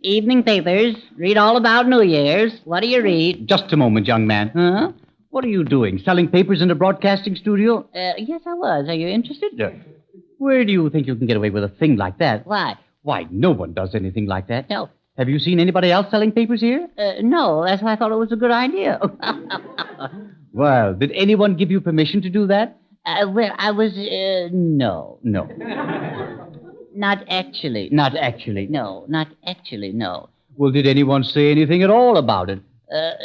Evening papers. Read all about New Year's. What do you read? Just a moment, young man. Huh? What are you doing? Selling papers in a broadcasting studio? Yes, I was. Are you interested? Where do you think you can get away with a thing like that? Why? Why, no one does anything like that. No. Have you seen anybody else selling papers here? No, that's why I thought it was a good idea. Well, did anyone give you permission to do that? Well, I was, no. No. Not actually. Not actually. No, not actually, no. Well, did anyone say anything at all about it?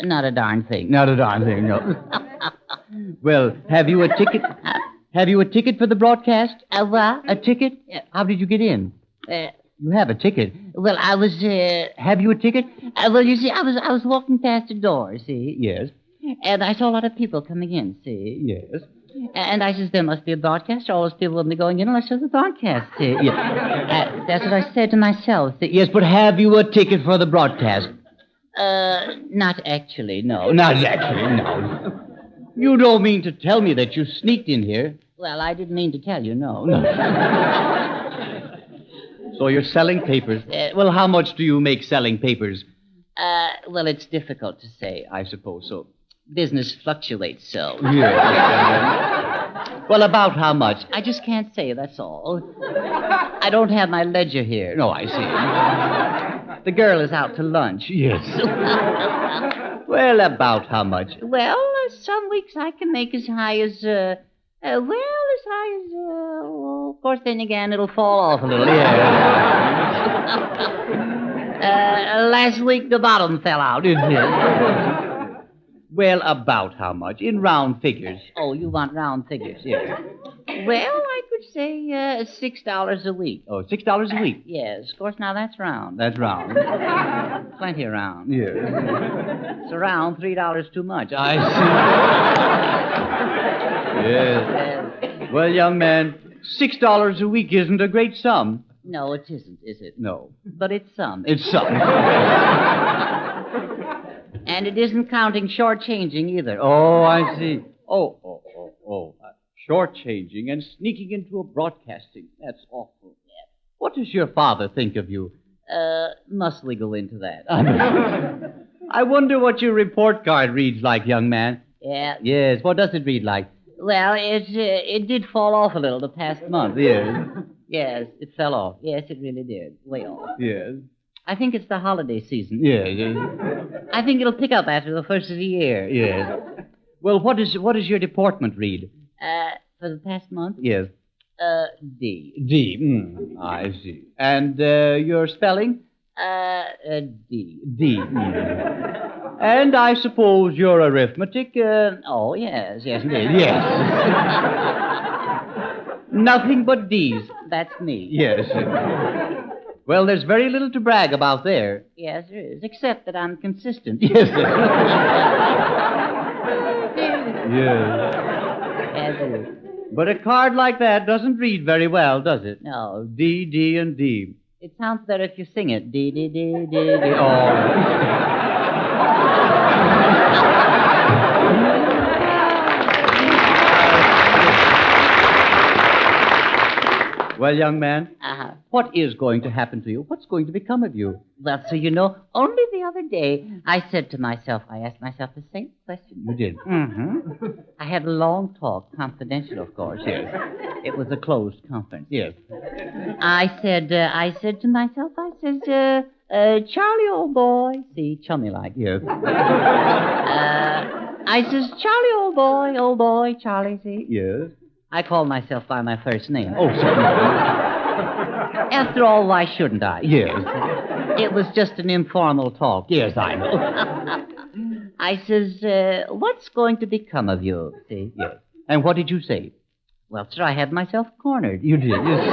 Not a darn thing. Not a darn thing, no. Well, have you a ticket? Have you a ticket for the broadcast? What? A ticket? How did you get in? You have a ticket. Well, I was, Have you a ticket? well, you see, I was walking past the door, see? Yes. And I saw a lot of people coming in, see? Yes. And I says, there must be a broadcast. All those people will be going in unless there's a broadcast, see? That's what I said to myself, see? Yes, but have you a ticket for the broadcast? Not actually, no. Not actually, no. You don't mean to tell me that you sneaked in here? Well, I didn't mean to tell you, no. So you're selling papers. Well, how much do you make selling papers? Well, it's difficult to say. I suppose so. Business fluctuates so. Yes. Well, about how much? I just can't say, that's all. I don't have my ledger here. No, I see. The girl is out to lunch. Yes. Well, about how much? Well, some weeks I can make as high as, of course, then again, it'll fall off a little. Yeah. Last week, the bottom fell out, didn't it? Well, about how much? In round figures. Oh, you want round figures? Yes. Well, I could say $6 a week. Oh, $6 a week? Yes, of course, now that's round. That's round. Plenty round. Yes. It's around $3 too much. I see. Yes. Well, young man, $6 a week isn't a great sum. No, it isn't, is it? No. But it's some. It's some. And it isn't counting shortchanging either. Oh, I see. Oh. Shortchanging and sneaking into a broadcasting. That's awful. Yeah. What does your father think of you? Must we go into that? I wonder what your report card reads like, young man. Yeah. Yes, what does it read like? Well, it did fall off a little the past month. Yes. Yes, it fell off. Yes, it really did. Way off. Yes. I think it's the holiday season. Yes. I think it'll pick up after the first of the year. Yes. Well, what does your deportment read? For the past month? Yes. D. D. I see. And your spelling? D. D. And I suppose your arithmetic? Oh, yes, indeed. Yes. Nothing but D's. That's me. Yes. Well, there's very little to brag about there. Yes, there is, except that I'm consistent. Yes. Yes. As it is. But a card like that doesn't read very well, does it? No. D, D, and D. It sounds better if you sing it. D, D, D, D, D. Oh. Well, young man, what is going to happen to you? What's going to become of you? Well, so you know, only the other day I asked myself the same question. You did? Mm-hmm. I had a long talk, confidential, of course. Yes. It was a closed conference. Yes. I said to myself, Charlie, old boy. See, chummy like. Yes. I says, Charlie, old boy, Charlie, see? Yes. I called myself by my first name. Oh, certainly. After all, why shouldn't I? Yes. It was just an informal talk. Yes, I know. I says, what's going to become of you? See? Yes. And what did you say? Well, sir, I had myself cornered. You did, yes.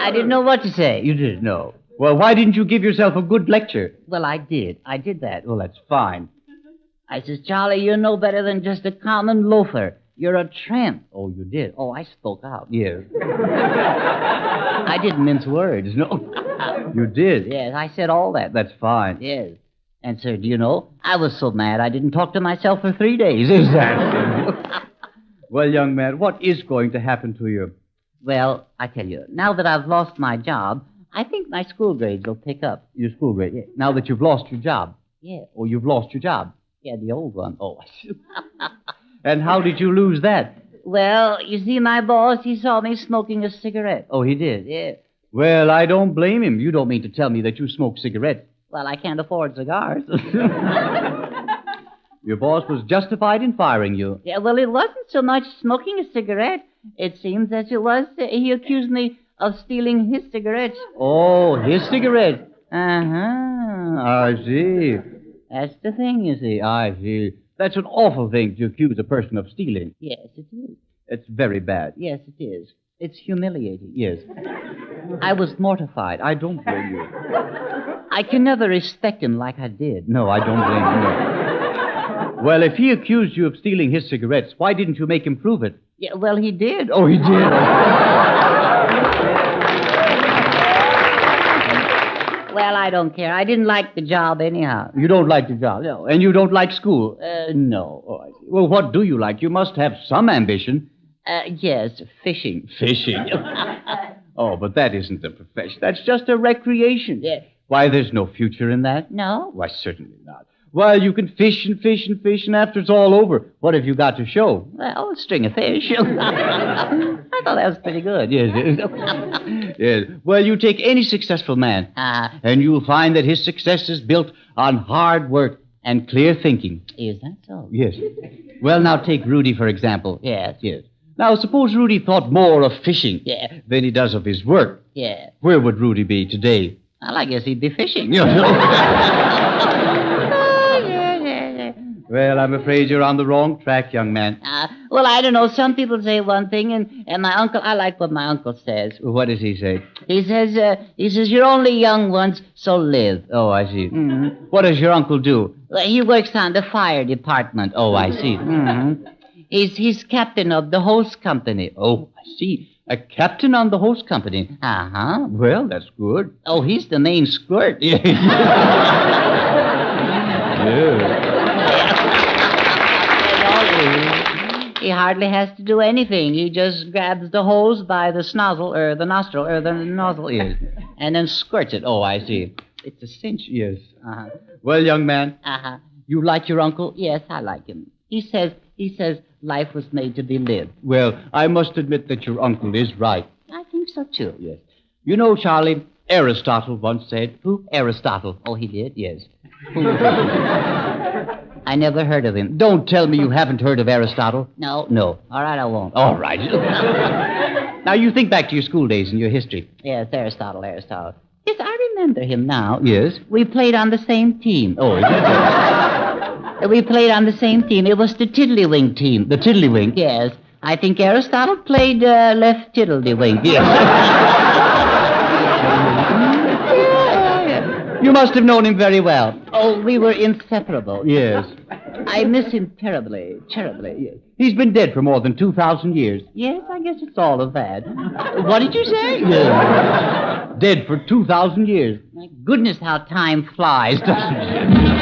I didn't know what to say. You didn't know. Well, why didn't you give yourself a good lecture? Well, I did. I did that. Well, that's fine. I says, Charlie, you're no better than just a common loafer. You're a tramp. Oh, you did? Oh, I spoke out. Yes. I didn't mince words, no. You did? Yes, I said all that. That's fine. Yes. And, sir, do you know, I was so mad I didn't talk to myself for 3 days. Exactly. Well, young man, what is going to happen to you? Well, I tell you, now that I've lost my job, I think my school grades will pick up. Your school grade? Yeah. Now that you've lost your job? Yeah. Or you've lost your job? Yeah, the old one. Oh, And how did you lose that? well, you see, my boss, he saw me smoking a cigarette. Oh, he did? Yeah. Well, I don't blame him. You don't mean to tell me that you smoke cigarettes. Well, I can't afford cigars. Your boss was justified in firing you. Yeah, well, it wasn't so much smoking a cigarette. It seems that it was. He accused me of stealing his cigarettes. Oh, his cigarette. Uh-huh. I see. That's the thing, you see. I see. That's an awful thing to accuse a person of stealing. Yes, it is. It's very bad. Yes, it is. It's humiliating. Yes. I was mortified. I don't blame you. I can never respect him like I did. No, I don't blame you. No. Well, if he accused you of stealing his cigarettes, why didn't you make him prove it? Yeah, well, he did. Oh, he did. Well, I don't care. I didn't like the job anyhow. You don't like the job? No. And you don't like school? No. Oh, I see. Well, what do you like? You must have some ambition. Yes, fishing. Fishing? Oh, but that isn't a profession. That's just a recreation. Yeah. Why, there's no future in that? No? Why, certainly not. Well, you can fish and fish and fish, and after it's all over, what have you got to show? Well, a string of fish. I thought that was pretty good. Yes. Yes. Well, you take any successful man, and you'll find that his success is built on hard work and clear thinking. Is that so? Yes. Well, now take Rudy, for example. Yes. Yes. Now, suppose Rudy thought more of fishing than he does of his work. Yeah. Where would Rudy be today? Well, I guess he'd be fishing. Well, I'm afraid you're on the wrong track, young man. Well, I don't know. Some people say one thing, and my uncle, I like what my uncle says. What does he say? He says, you're only young once, so live. Oh, I see. Mm-hmm. What does your uncle do? Well, he works on the fire department. Oh, I see. Mm-hmm. He's captain of the hose company. Oh, I see. A captain on the hose company. Uh-huh. Well, that's good. Oh, he's the main squirt. Yeah. Yeah. He hardly has to do anything. He just grabs the hose by the snozzle, or the nostril, or the nozzle, yes, and then squirts it. Oh, I see. It's a cinch. Yes. Uh-huh. Well, young man, You like your uncle? Yes, I like him. He says life was made to be lived. Well, I must admit that your uncle is right. I think so, too. Yes. You know, Charlie, Aristotle once said... Who? Aristotle. Oh, he did? Yes. I never heard of him. Don't tell me you haven't heard of Aristotle. No. No. All right, I won't. All right. Now, you think back to your school days and your history. Yes, Aristotle. Yes, I remember him now. Yes? We played on the same team. Oh, is We played on the same team. It was the Tiddlywink team. The Tiddlywink? Yes. I think Aristotle played left Tiddlywink. Yes. You must have known him very well. Oh, we were inseparable. Yes. I miss him terribly. Yes. He's been dead for more than 2,000 years. Yes, I guess it's all of that. What did you say? Yes. Dead for 2,000 years. My goodness, how time flies, doesn't it?